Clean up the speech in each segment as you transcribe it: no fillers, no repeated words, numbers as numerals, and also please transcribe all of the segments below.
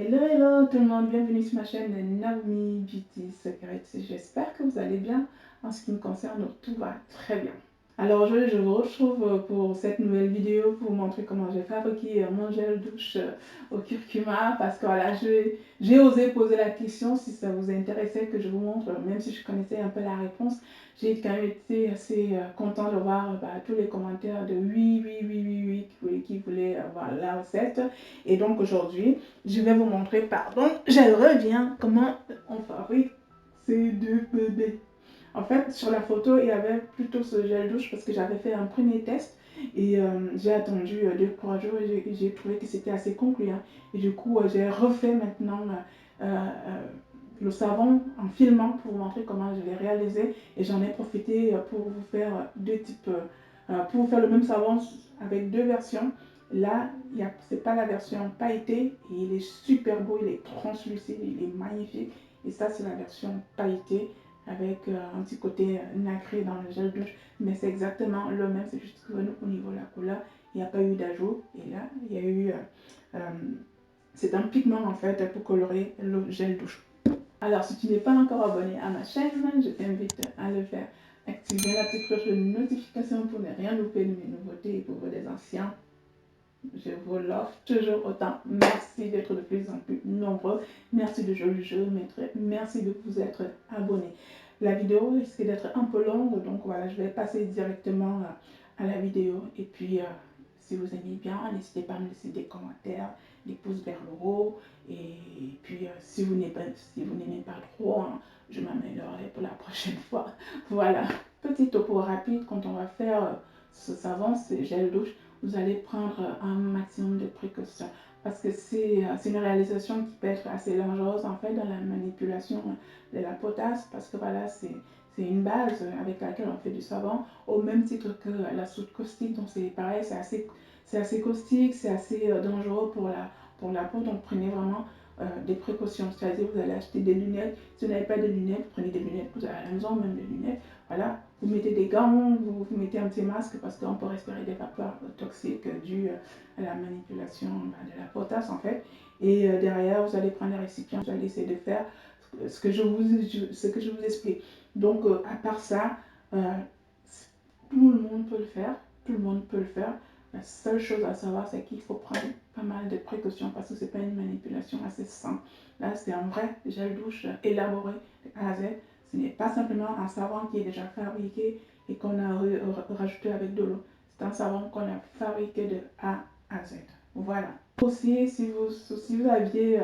Hello tout le monde, bienvenue sur ma chaîne Naomi Beauty Secrets. J'espère que vous allez bien. En ce qui me concerne, tout va très bien. Alors aujourd'hui, je vous retrouve pour cette nouvelle vidéo pour vous montrer comment j'ai fabriqué mon gel douche au curcuma. Parce que voilà, j'ai osé poser la question si ça vous intéressait que je vous montre, même si je connaissais un peu la réponse. J'ai quand même été assez content de voir tous les commentaires de oui, qui voulaient voir la recette. Et donc aujourd'hui, je vais vous montrer, j'aimerais bien comment on fabrique ces deux bébés. En fait, sur la photo, il y avait plutôt ce gel douche parce que j'avais fait un premier test et j'ai attendu 2-3 jours et j'ai trouvé que c'était assez concluant. Et du coup, j'ai refait maintenant le savon en filmant pour vous montrer comment je l'ai réalisé. Et j'en ai profité pour vous faire pour vous faire le même savon avec deux versions. Là, c'est pas la version pailletée et il est super beau, il est translucide, il est magnifique. Et ça, c'est la version pailletée avec un petit côté nacré dans le gel douche. Mais c'est exactement le même, c'est juste que au niveau de la couleur, il n'y a pas eu d'ajout. Et là, il y a eu... c'est un pigment en fait pour colorer le gel douche. Alors, si tu n'es pas encore abonné à ma chaîne, je t'invite à le faire. Activez la petite cloche de notification pour ne rien louper de mes nouveautés et pour vous les anciens. Je vous l'offre toujours autant. Merci d'être de plus en plus nombreux. Merci de jouer le jeu, merci de vous être abonné. La vidéo risque d'être un peu longue, donc voilà, je vais passer directement à la vidéo. Et puis, si vous aimez bien, n'hésitez pas à me laisser des commentaires, des pouces vers le haut. Et puis, si vous n'aimez pas trop, hein, je m'améliorerai pour la prochaine fois. Voilà, petit topo rapide quand on va faire ce savon, c'est gel douche. Vous allez prendre un maximum de précautions parce que c'est une réalisation qui peut être assez dangereuse en fait dans la manipulation de la potasse parce que voilà, c'est une base avec laquelle on fait du savon au même titre que la soude caustique. Donc c'est pareil, c'est assez caustique, c'est assez dangereux pour la peau. Donc prenez vraiment des précautions. C'est-à-dire vous allez acheter des lunettes. Si vous n'avez pas de lunettes, prenez des lunettes. Vous avez à la maison même des lunettes. Voilà, vous mettez des gants, vous mettez un petit masque parce qu'on peut respirer des vapeurs toxiques dues à la manipulation de la potasse en fait. Et derrière, vous allez prendre les récipients, vous allez essayer de faire ce que je vous explique. Donc, à part ça, tout le monde peut le faire. Tout le monde peut le faire. La seule chose à savoir, c'est qu'il faut prendre pas mal de précautions parce que ce n'est pas une manipulation assez simple. Là, c'est un vrai gel douche élaboré de A à Z. Ce n'est pas simplement un savon qui est déjà fabriqué et qu'on a rajouté avec de l'eau. C'est un savon qu'on a fabriqué de A à Z. Voilà. Aussi, si vous avez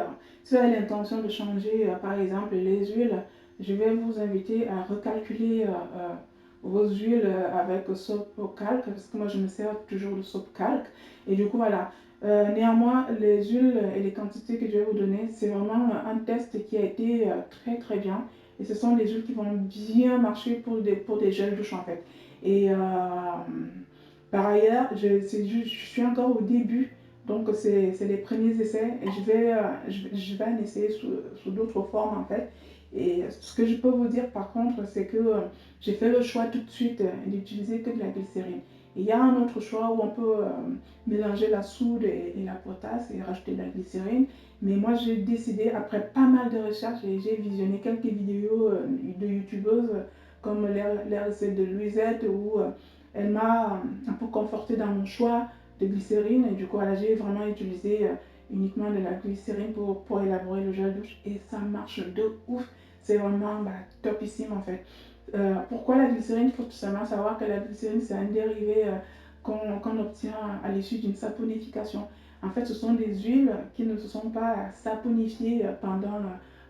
l'intention de changer, par exemple, les huiles, je vais vous inviter à recalculer vos huiles avec soap calque, parce que moi je me sers toujours de soap calque. Et du coup, voilà. Néanmoins, les huiles et les quantités que je vais vous donner, c'est vraiment un test qui a été très bien. Et ce sont des huiles qui vont bien marcher pour des gels douche en fait. Et par ailleurs, je suis encore au début, donc c'est les premiers essais. Et je vais en essayer sous d'autres formes en fait. Et ce que je peux vous dire par contre, c'est que j'ai fait le choix tout de suite d'utiliser que de la glycérine. Et il y a un autre choix où on peut mélanger la soude et la potasse et rajouter de la glycérine. Mais moi, j'ai décidé, après pas mal de recherches, et j'ai visionné quelques vidéos de youtubeuses comme les recettes de Louisette où elle m'a un peu conforté dans mon choix de glycérine. Et du coup, j'ai vraiment utilisé uniquement de la glycérine pour élaborer le gel douche. Et ça marche de ouf. C'est vraiment topissime en fait. Pourquoi la glycérine? Il faut tout simplement savoir que la glycérine, c'est un dérivé qu'on obtient à l'issue d'une saponification. En fait, ce sont des huiles qui ne se sont pas saponifiées pendant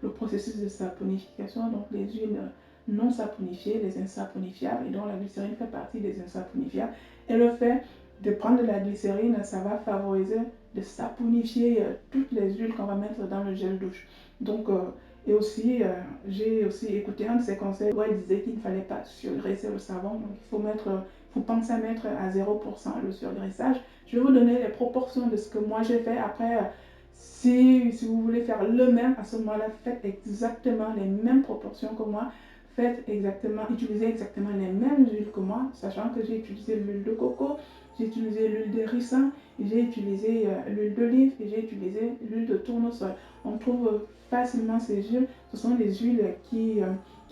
le processus de saponification. Donc, les huiles non saponifiées, les insaponifiables, et dont la glycérine fait partie des insaponifiables. Et le fait de prendre de la glycérine, ça va favoriser de saponifier toutes les huiles qu'on va mettre dans le gel douche. Donc, et aussi, j'ai aussi écouté un de ses conseils où elle disait qu'il ne fallait pas surgraisser le savon. Donc, faut penser à mettre à 0% le surgraissage. Je vais vous donner les proportions de ce que moi j'ai fait. Après, si vous voulez faire le même, à ce moment-là, faites exactement les mêmes proportions que moi. Utilisez exactement les mêmes huiles que moi, sachant que j'ai utilisé l'huile de coco, j'ai utilisé l'huile de ricin, j'ai utilisé l'huile d'olive et j'ai utilisé l'huile de tournesol. On trouve facilement ces huiles. Ce sont des huiles qui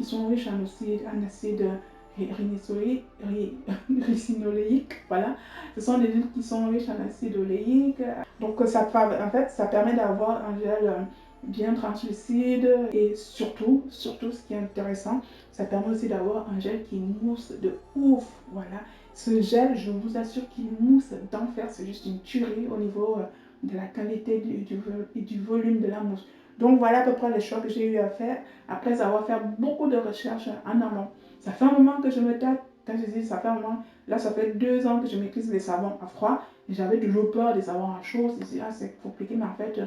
sont riches en acide ricinoléique. Voilà. Ce sont des huiles qui sont riches en acide oléique. Donc en fait, ça permet d'avoir un gel bien translucide et surtout ce qui est intéressant, ça permet aussi d'avoir un gel qui mousse de ouf. Voilà. Ce gel, je vous assure qu'il mousse d'enfer. C'est juste une tuerie au niveau de la qualité et du volume de la mousse. Donc voilà à peu près les choix que j'ai eu à faire après avoir fait beaucoup de recherches en amont. Ça fait un moment que je me tâte. Quand je dis ça fait un moment, là ça fait 2 ans que je maîtrise les savons à froid. J'avais toujours peur des savons à chaud. Je ah, c'est compliqué, mais en fait,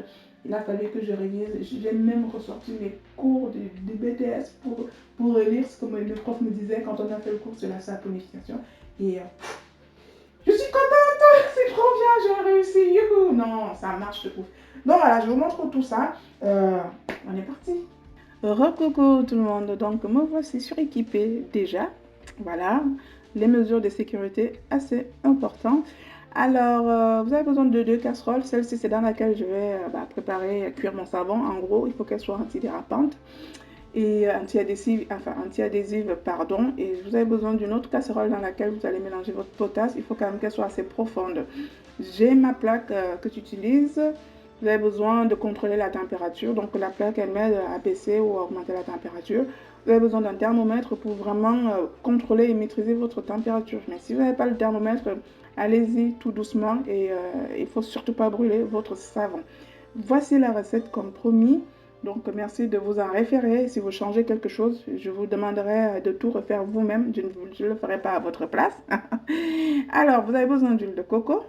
il a fallu que je révise. J'ai même ressorti mes cours de BTS pour relire ce que le prof me disait quand on a fait le cours sur la saponification. Et je suis contente, c'est trop bien, j'ai réussi. Youhou. Non, ça marche de ouf. Donc voilà, je vous montre tout ça. On est parti. Recoucou tout le monde, donc me voici suréquipée déjà. Voilà, les mesures de sécurité assez importantes. Alors, vous avez besoin de 2 casseroles. Celle-ci, c'est dans laquelle je vais préparer, cuire mon savon. En gros, il faut qu'elle soit antidérapante et anti-adhésive, pardon. Et vous avez besoin d'une autre casserole dans laquelle vous allez mélanger votre potasse. Il faut quand même qu'elle soit assez profonde. J'ai ma plaque que j'utilise. Vous avez besoin de contrôler la température. Donc la plaque, elle m'aide à baisser ou à augmenter la température. Vous avez besoin d'un thermomètre pour vraiment contrôler et maîtriser votre température. Mais si vous n'avez pas le thermomètre, allez-y tout doucement et il ne faut surtout pas brûler votre savon. Voici la recette comme promis. Donc merci de vous en référer. Si vous changez quelque chose, je vous demanderai de tout refaire vous-même. Je ne le ferai pas à votre place. Alors, vous avez besoin d'huile de coco.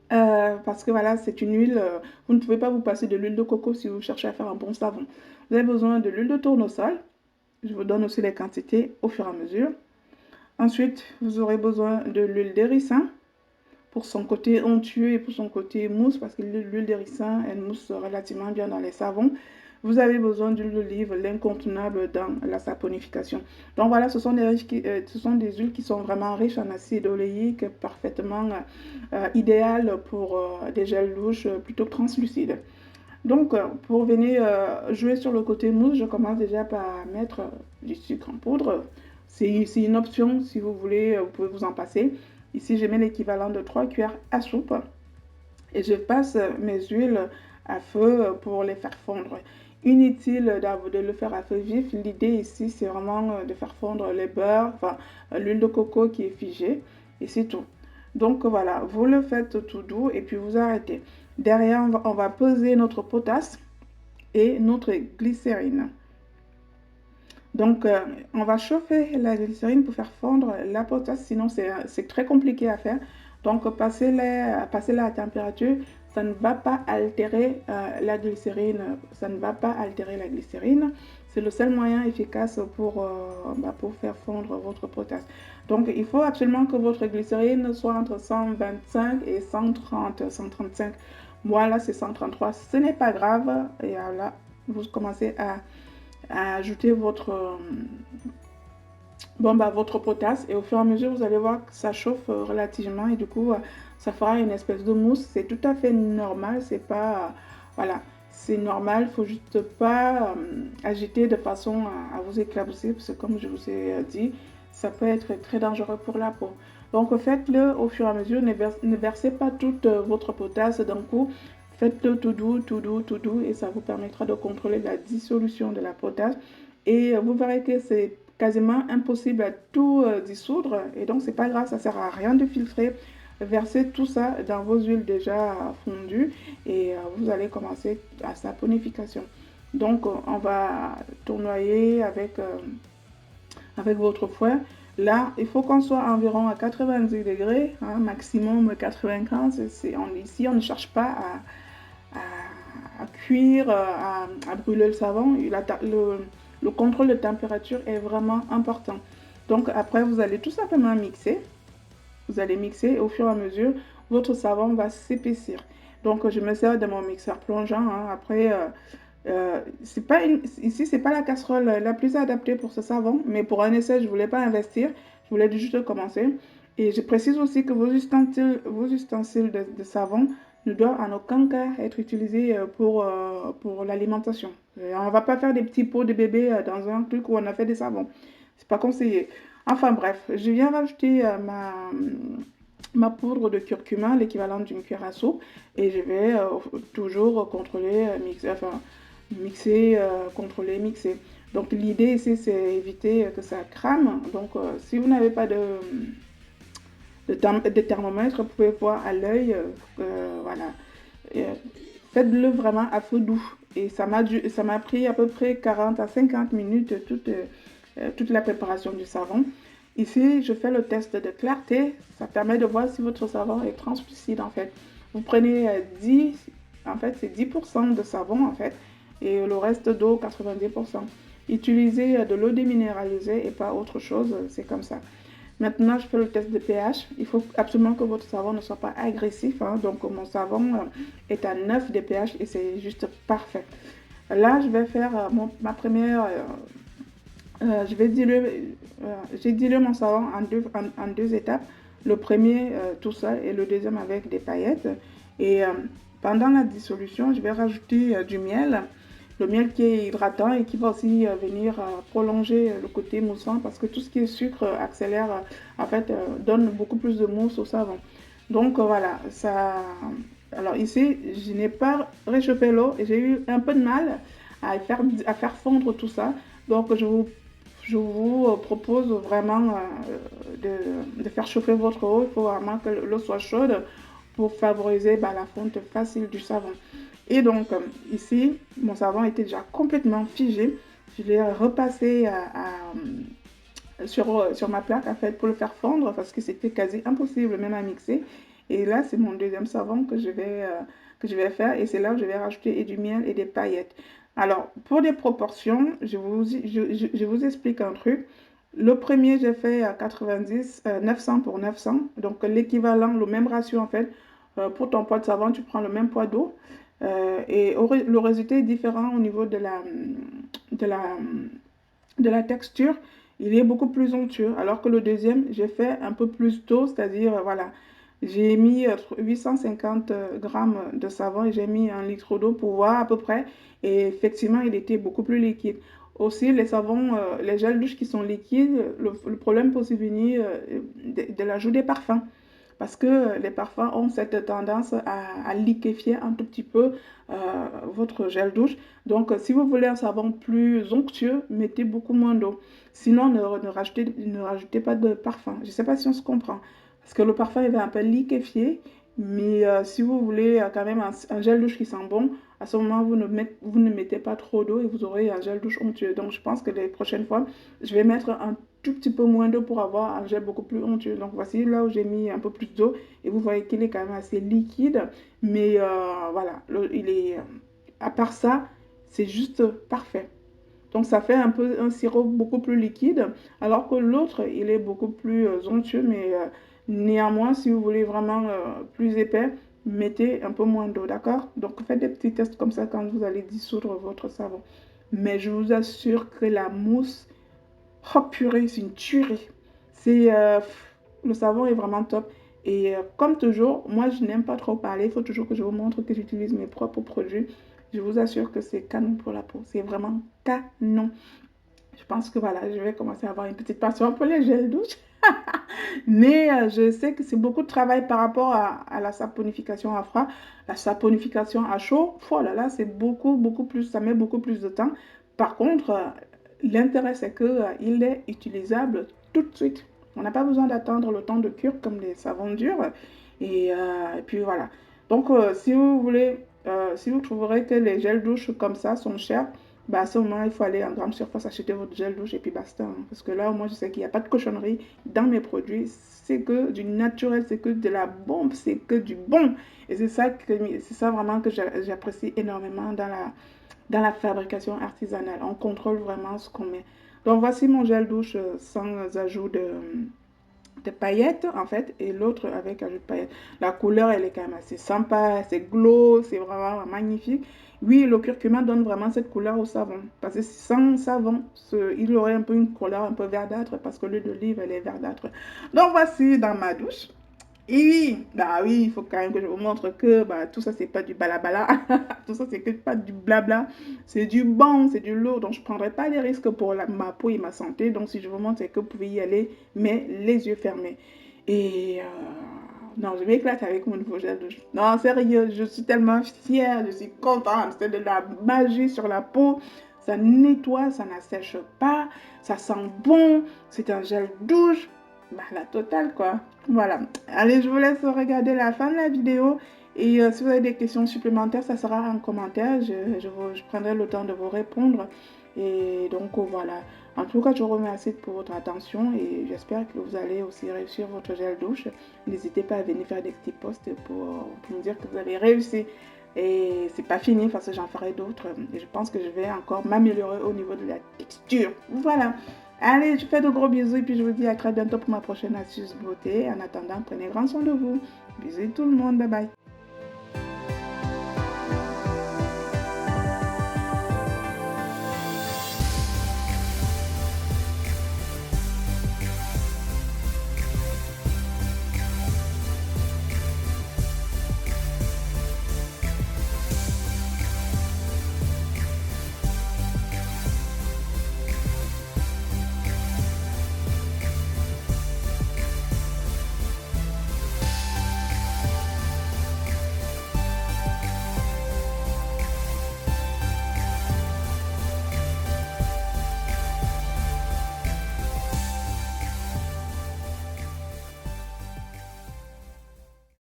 Parce que voilà, c'est une huile, vous ne pouvez pas vous passer de l'huile de coco si vous cherchez à faire un bon savon. Vous avez besoin de l'huile de tournesol. Je vous donne aussi les quantités au fur et à mesure. Ensuite, vous aurez besoin de l'huile de ricin pour son côté onctueux et pour son côté mousse, parce que l'huile de ricin, elle mousse relativement bien dans les savons. Vous avez besoin d'huile d'olive, l'incontournable dans la saponification. Donc voilà, ce sont des huiles qui sont vraiment riches en acide oléique, parfaitement idéales pour des gels louches plutôt translucides. Donc pour venir jouer sur le côté mousse, je commence déjà par mettre du sucre en poudre. C'est une option, si vous voulez, vous pouvez vous en passer. Ici, je mets l'équivalent de 3 cuillères à soupe et je passe mes huiles à feu pour les faire fondre. Inutile de le faire à feu vif. L'idée ici, c'est vraiment de faire fondre les beurres, enfin l'huile de coco qui est figée et c'est tout. Donc voilà, vous le faites tout doux et puis vous arrêtez. Derrière, on va peser notre potasse et notre glycérine. Donc, on va chauffer la glycérine pour faire fondre la potasse, sinon c'est très compliqué à faire. Donc, passez-la à température, ça ne va pas altérer la glycérine. Ça ne va pas altérer la glycérine. C'est le seul moyen efficace pour faire fondre votre potasse. Donc, il faut absolument que votre glycérine soit entre 125 et 130, 135. Moi, là, c'est 133. Ce n'est pas grave. Et là, vous commencez à ajouter votre potasse et au fur et à mesure vous allez voir que ça chauffe relativement et du coup ça fera une espèce de mousse. C'est tout à fait normal, c'est pas voilà, c'est normal, faut juste pas agiter de façon à vous éclabousser parce que comme je vous ai dit, ça peut être très dangereux pour la peau. Donc faites-le au fur et à mesure, ne versez pas toute votre potasse d'un coup. Faites-le tout doux, tout doux, tout doux et ça vous permettra de contrôler la dissolution de la potasse. Et vous verrez que c'est quasiment impossible à tout dissoudre. Et donc, c'est pas grave, ça sert à rien de filtrer. Versez tout ça dans vos huiles déjà fondues et vous allez commencer à saponification. Donc, on va tournoyer avec votre fouet. Là, il faut qu'on soit environ à 90 degrés, hein, maximum 95. Ici, on ne cherche pas à cuire, à brûler le savon. Le contrôle de température est vraiment important. Donc après, vous allez tout simplement mixer. Vous allez mixer et au fur et à mesure, votre savon va s'épaissir. Donc je me sers de mon mixeur plongeant. Hein. Après, ici, c'est pas la casserole la plus adaptée pour ce savon. Mais pour un essai, je voulais pas investir. Je voulais juste commencer. Et je précise aussi que vos ustensiles de savon ne doivent en aucun cas être utilisés pour l'alimentation. On ne va pas faire des petits pots de bébé dans un truc où on a fait des savons. C'est pas conseillé. Enfin bref, je viens rajouter ma poudre de curcuma, l'équivalent d'une cuillère à soupe, et je vais toujours contrôler, mixer, contrôler, mixer. Donc l'idée ici, c'est éviter que ça crame. Donc si vous n'avez pas de thermomètre, vous pouvez voir à l'œil, voilà. Faites-le vraiment à feu doux. Et ça m'a pris à peu près 40 à 50 minutes toute la préparation du savon. Ici, je fais le test de clarté. Ça permet de voir si votre savon est translucide en fait. Vous prenez 10, en fait c'est 10% de savon en fait, et le reste d'eau 90%. Utilisez de l'eau déminéralisée et pas autre chose, c'est comme ça. Maintenant, je fais le test de pH. Il faut absolument que votre savon ne soit pas agressif, hein. Donc, mon savon est à 9 de pH et c'est juste parfait. Là, je vais faire ma première... j'ai dilué mon savon en deux étapes. Le premier tout seul et le deuxième avec des paillettes. Et pendant la dissolution, je vais rajouter du miel. Le miel qui est hydratant et qui va aussi venir prolonger le côté moussant parce que tout ce qui est sucre accélère, en fait, donne beaucoup plus de mousse au savon. Donc voilà, ça... Alors ici, je n'ai pas réchauffé l'eau et j'ai eu un peu de mal à faire fondre tout ça. Donc je vous propose vraiment de faire chauffer votre eau. Il faut vraiment que l'eau soit chaude pour favoriser la fonte facile du savon. Et donc, ici, mon savon était déjà complètement figé. Je l'ai repassé sur ma plaque en fait, pour le faire fondre parce que c'était quasi impossible même à mixer. Et là, c'est mon deuxième savon que je vais faire et c'est là où je vais rajouter et du miel et des paillettes. Alors, pour des proportions, je vous explique un truc. Le premier, j'ai fait à 90, 900 pour 900. Donc, l'équivalent, le même ratio en fait. Pour ton poids de savon, tu prends le même poids d'eau. Le résultat est différent au niveau de la, de la texture. Il est beaucoup plus onctueux. Alors que le deuxième, j'ai fait un peu plus d'eau, c'est-à-dire, voilà, j'ai mis 850 grammes de savon et j'ai mis 1 litre d'eau pour voir à peu près. Et effectivement, il était beaucoup plus liquide. Aussi, les savons, les gels douche qui sont liquides, le problème peut aussi venir de l'ajout des parfums. Parce que les parfums ont cette tendance à liquéfier un tout petit peu votre gel douche. Donc, si vous voulez un savon plus onctueux, mettez beaucoup moins d'eau. Sinon, ne rajoutez pas de parfum. Je ne sais pas si on se comprend. Parce que le parfum, il va un peu liquéfier. Mais si vous voulez quand même un gel douche qui sent bon, à ce moment, vous ne mettez pas trop d'eau et vous aurez un gel douche onctueux. Donc, je pense que les prochaines fois, je vais mettre un tout petit peu moins d'eau pour avoir un gel beaucoup plus onctueux. Donc, voici là où j'ai mis un peu plus d'eau et vous voyez qu'il est quand même assez liquide. Mais voilà, à part ça, c'est juste parfait. Donc, ça fait un peu un sirop beaucoup plus liquide, alors que l'autre, il est beaucoup plus onctueux, mais néanmoins, si vous voulez vraiment plus épais, mettez un peu moins d'eau, d'accord? Donc, faites des petits tests comme ça quand vous allez dissoudre votre savon. Mais je vous assure que la mousse, oh purée, c'est une tuerie. Le savon est vraiment top. Et comme toujours, moi, je n'aime pas trop parler. Il faut toujours que je vous montre que j'utilise mes propres produits. Je vous assure que c'est canon pour la peau. C'est vraiment canon. Je pense que voilà, je vais commencer à avoir une petite passion pour les gels douche. Mais je sais que c'est beaucoup de travail par rapport à la saponification à froid. La saponification à chaud, oh là là, c'est beaucoup, beaucoup plus, ça met beaucoup plus de temps. Par contre, l'intérêt, c'est qu'il est utilisable tout de suite. On n'a pas besoin d'attendre le temps de cure comme les savons durs. Et puis voilà. Donc, si vous voulez, si vous trouverez que les gels douche comme ça sont chers, à ce moment, il faut aller en grande surface acheter votre gel douche et puis basta, hein. Parce que là, moi, je sais qu'il n'y a pas de cochonnerie dans mes produits. C'est que du naturel, c'est que de la bombe, c'est que du bon. Et c'est ça vraiment que j'apprécie énormément dans la fabrication artisanale. On contrôle vraiment ce qu'on met. Donc, voici mon gel douche sans ajout de paillettes en fait, et l'autre avec ajout de paillettes. La couleur, elle est quand même assez sympa, c'est glow, c'est vraiment magnifique. Oui, le curcuma donne vraiment cette couleur au savon, parce que sans savon, il aurait un peu une couleur un peu verdâtre, parce que l'huile d'olive, elle est verdâtre. Donc voici dans ma douche. Et oui, bah oui, il faut quand même que je vous montre que bah, tout ça, c'est pas du balabala. Tout ça, c'est que pas du blabla. C'est du bon, c'est du lourd. Donc, je ne prendrai pas les risques pour ma peau et ma santé. Donc, si je vous montre, c'est que vous pouvez y aller, mais les yeux fermés. Et non, je m'éclate avec mon nouveau gel douche. Non, sérieux, je suis tellement fière, je suis contente. C'est de la magie sur la peau. Ça nettoie, ça n'assèche pas, ça sent bon. C'est un gel douche. Bah, la totale, quoi. Voilà. Allez, je vous laisse regarder la fin de la vidéo. Et si vous avez des questions supplémentaires, ça sera en commentaire. Je prendrai le temps de vous répondre. Et donc, voilà. En tout cas, je vous remercie pour votre attention et j'espère que vous allez aussi réussir votre gel douche. N'hésitez pas à venir faire des petits posts pour me dire que vous avez réussi. Et c'est pas fini parce que j'en ferai d'autres. Et je pense que je vais encore m'améliorer au niveau de la texture. Voilà. Allez, je fais de gros bisous et puis je vous dis à très bientôt pour ma prochaine astuce beauté. En attendant, prenez grand soin de vous. Bisous tout le monde. Bye bye.